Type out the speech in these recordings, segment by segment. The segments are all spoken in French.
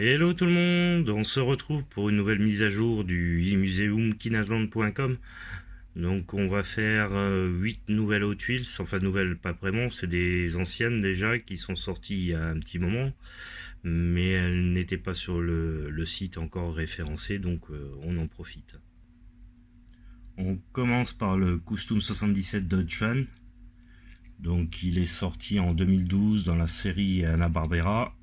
Hello tout le monde, on se retrouve pour une nouvelle mise à jour du emuseumkinazland.com. Donc on va faire 8 nouvelles Hot Wheels, enfin nouvelles pas vraiment, c'est des anciennes déjà qui sont sorties il y a un petit moment, mais elles n'étaient pas sur le site encore référencé, donc on en profite. On commence par le Custom 77 Dodge Fan. Donc il est sorti en 2012 dans la série Hanna-Barbera.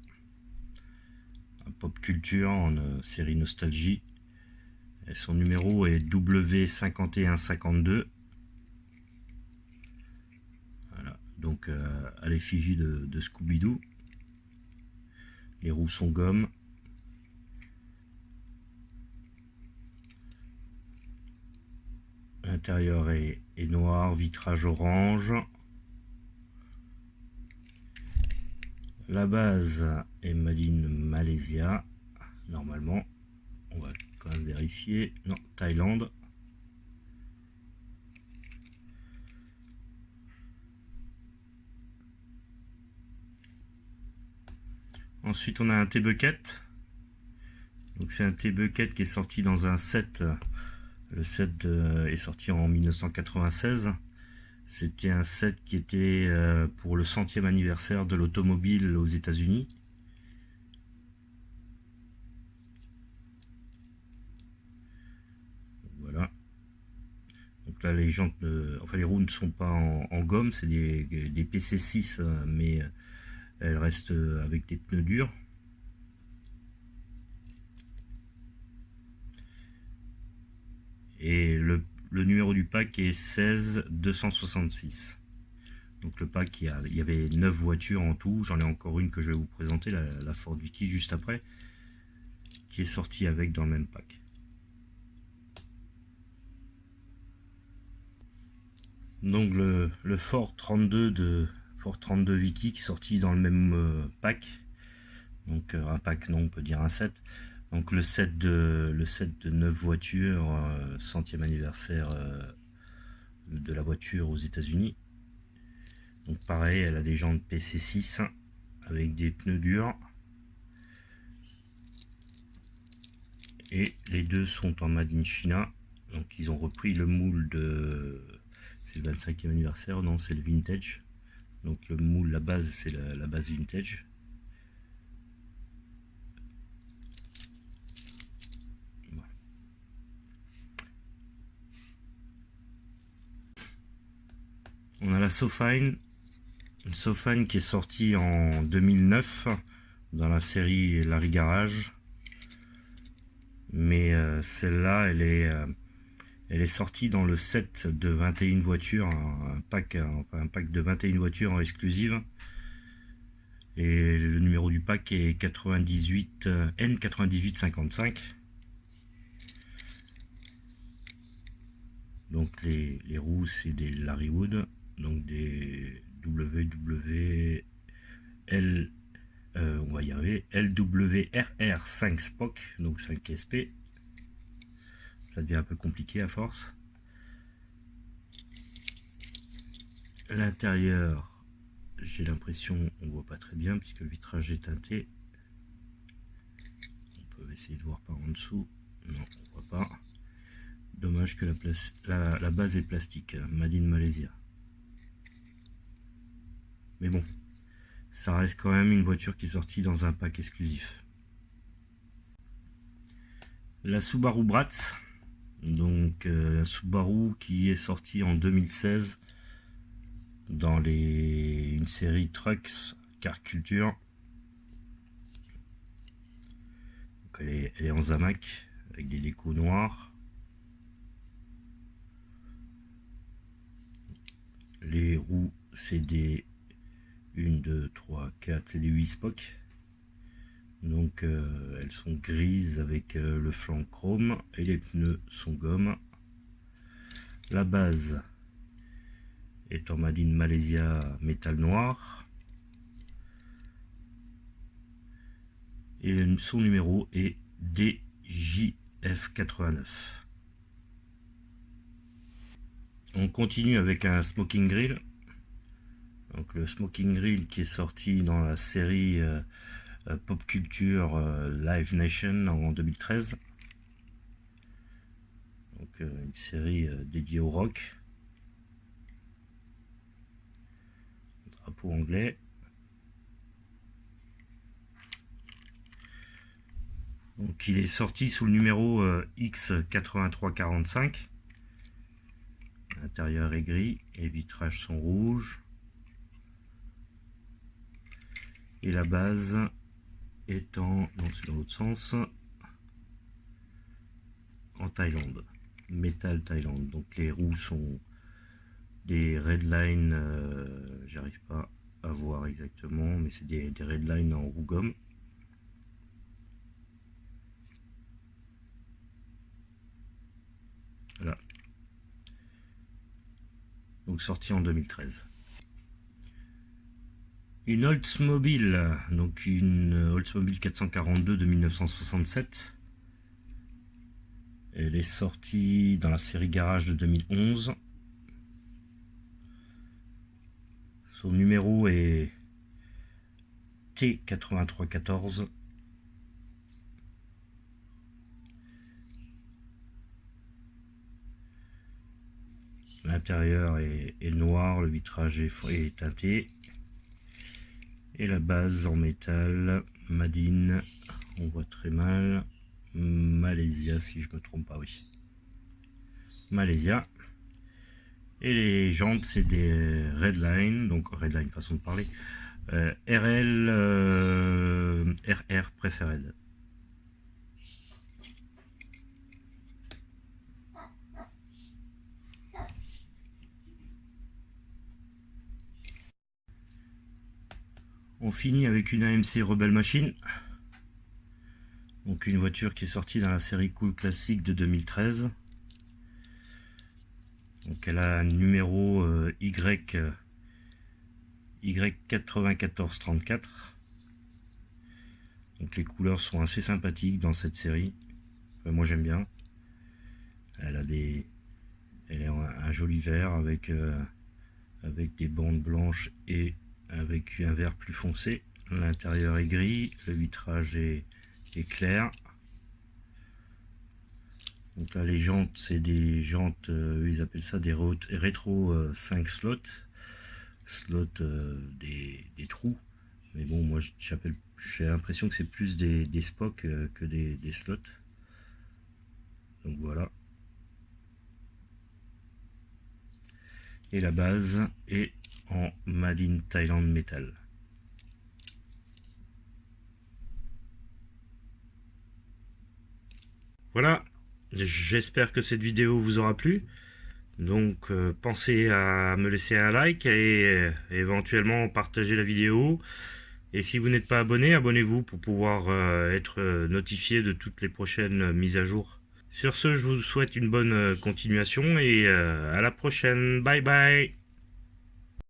Pop Culture en série Nostalgie. Et son numéro est W5152. Voilà, donc à l'effigie de Scooby-Doo. Les roues sont gomme. L'intérieur est noir, vitrage orange. La base est made in Malaysia. Normalement, on va quand même vérifier. Non, Thaïlande. Ensuite, on a un T-Bucket. Donc c'est un T-Bucket qui est sorti dans un set. Le set est sorti en 1996. C'était un set qui était pour le 100e anniversaire de l'automobile aux États-Unis. Voilà. Donc là, les jantes, enfin les roues ne sont pas en gomme, c'est des PC6, mais elles restent avec des pneus durs. Et le numéro du pack est 16266. Donc le pack, il y avait 9 voitures en tout. J'en ai encore une que je vais vous présenter, la Ford Vicky, juste après, qui est sortie avec dans le même pack. Donc le Ford 32 Vicky qui est sorti dans le même pack. Donc un pack, non, on peut dire un set. Donc le set de 9 voitures, 100e anniversaire de la voiture aux États-Unis. Donc pareil, elle a des jantes PC6 avec des pneus durs. Et les deux sont en Made in China. Donc ils ont repris le moule de... C'est le 25e anniversaire, non, c'est le vintage. Donc le moule, la base, c'est la base vintage. Voilà. On a la Sofine. Une Sofine qui est sortie en 2009 dans la série Larry Garage. Mais celle-là, elle est sortie dans le set de 21 voitures, un pack de 21 voitures en exclusive. Et le numéro du pack est 98 N9855. Donc les roues, c'est des Larrywood, donc des WWL, on va y arriver, LWRR5 Spock, donc 5 SP. Ça devient un peu compliqué à force. L'intérieur, j'ai l'impression, on voit pas très bien puisque le vitrage est teinté. On peut essayer de voir par en dessous. Non, on voit pas. Dommage que la base est plastique, Made in Malaysia. Mais bon, ça reste quand même une voiture qui est sortie dans un pack exclusif. La Subaru Bratz, donc Subaru qui est sortie en 2016 dans une série Trucks Car Culture. Donc elle est en Zamac avec des décos noirs. Les roues, c'est des 1, 2, 3, 4, c'est des 8 Spock. Donc elles sont grises avec le flanc chrome et les pneus sont gomme. La base est en Made in Malaysia métal noir. Et son numéro est DJF89. On continue avec un Smoking Grill. Donc le Smoking Grill qui est sorti dans la série Pop Culture Live Nation en 2013. Donc une série dédiée au rock. Drapeau anglais. Donc il est sorti sous le numéro X8345. L'intérieur est gris, les vitrages sont rouges. Et la base étant, non c'est dans l'autre sens, en Thaïlande, Metal Thaïlande. Donc les roues sont des redlines, j'arrive pas à voir exactement, mais c'est des redlines en roue gomme. Voilà. Donc sorti en 2013. Une Oldsmobile, donc une Oldsmobile 442 de 1967. Elle est sortie dans la série Garage de 2011. Son numéro est T8314. L'intérieur est noir, le vitrage est teinté. Et la base en métal, Madine, on voit très mal. Malaysia, si je me trompe pas, oui. Malaysia. Et les jantes, c'est des Redline, donc Redline, façon de parler. RL, RR Preferred. On finit avec une AMC Rebel Machine. Donc une voiture qui est sortie dans la série Cool Classic de 2013. Donc elle a un numéro Y9434. Donc les couleurs sont assez sympathiques dans cette série. Moi j'aime bien. Elle est un joli vert avec des bandes blanches et avec un vert plus foncé. L'intérieur est gris, le vitrage est clair. Donc là les jantes, c'est des jantes, ils appellent ça des rétro 5 slots. Des trous. Mais bon, moi j'ai l'impression que c'est plus des spocks que des slots. Donc voilà. Et la base est en Made in Thailand Metal. Voilà, j'espère que cette vidéo vous aura plu. Donc pensez à me laisser un like et éventuellement partager la vidéo. Et si vous n'êtes pas abonné, abonnez-vous pour pouvoir être notifié de toutes les prochaines mises à jour. Sur ce, je vous souhaite une bonne continuation et à la prochaine. Bye bye.